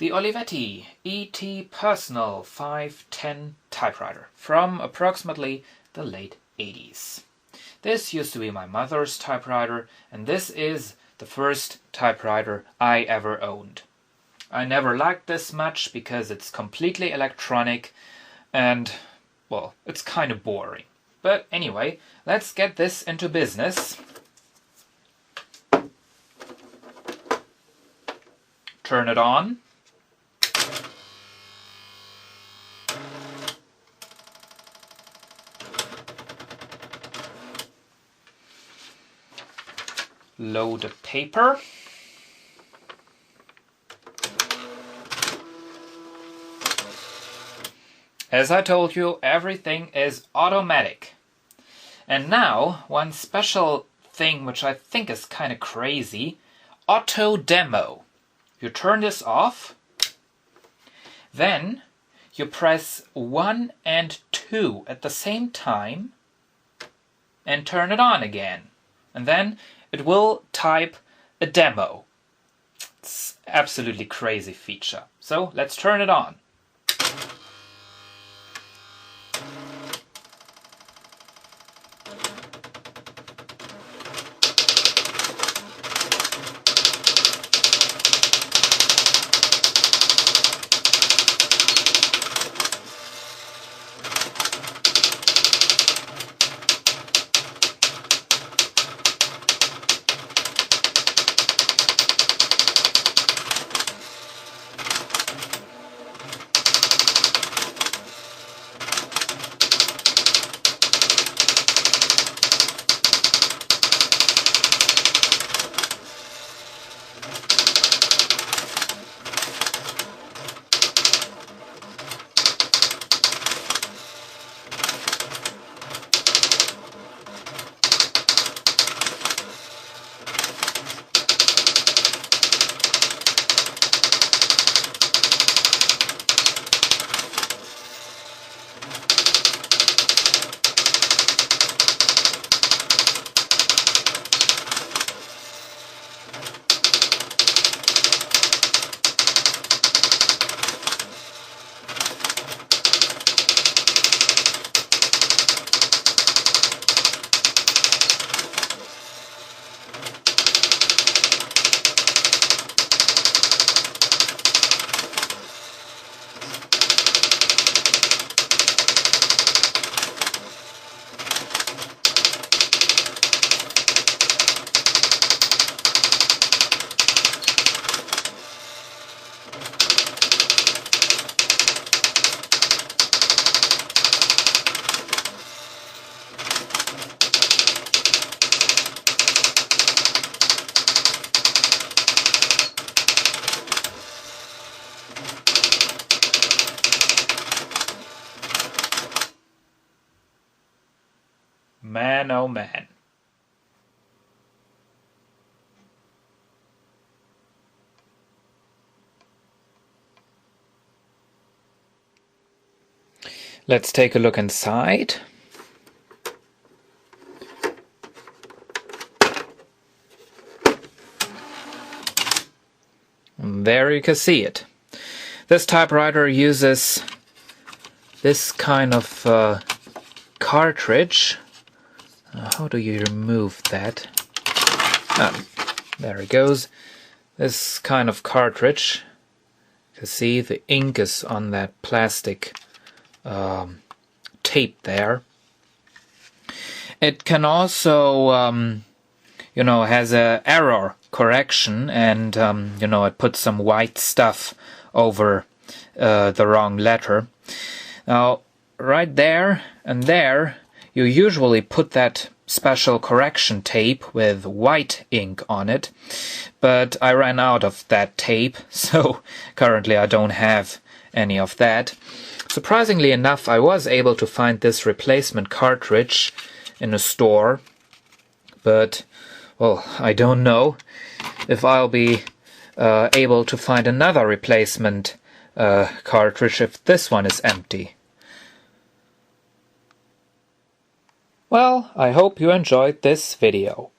The Olivetti ET Personal 510 typewriter from approximately the late 80s. This used to be my mother's typewriter, and this is the first typewriter I ever owned. I never liked this much because it's completely electronic and, well, it's kind of boring. But anyway, let's get this into business. Turn it on. Load the paper. As I told you, everything is automatic. And now, one special thing which I think is kind of crazy, auto demo. You turn this off, then you press 1 and 2 at the same time and turn it on again. And then it will type a demo. It's absolutely crazy feature. So let's turn it on. Man, oh man. Let's take a look inside. And there you can see it. This typewriter uses this kind of cartridge. How do you remove that? There it goes. This kind of cartridge. You can see the ink is on that plastic tape there. It can also, has a error correction, and it puts some white stuff over the wrong letter. Now, right there and there, you usually put that special correction tape with white ink on it, but I ran out of that tape, so currently I don't have any of that. Surprisingly enough, I was able to find this replacement cartridge in a store, but, well, I don't know if I'll be able to find another replacement cartridge if this one is empty. Well, I hope you enjoyed this video.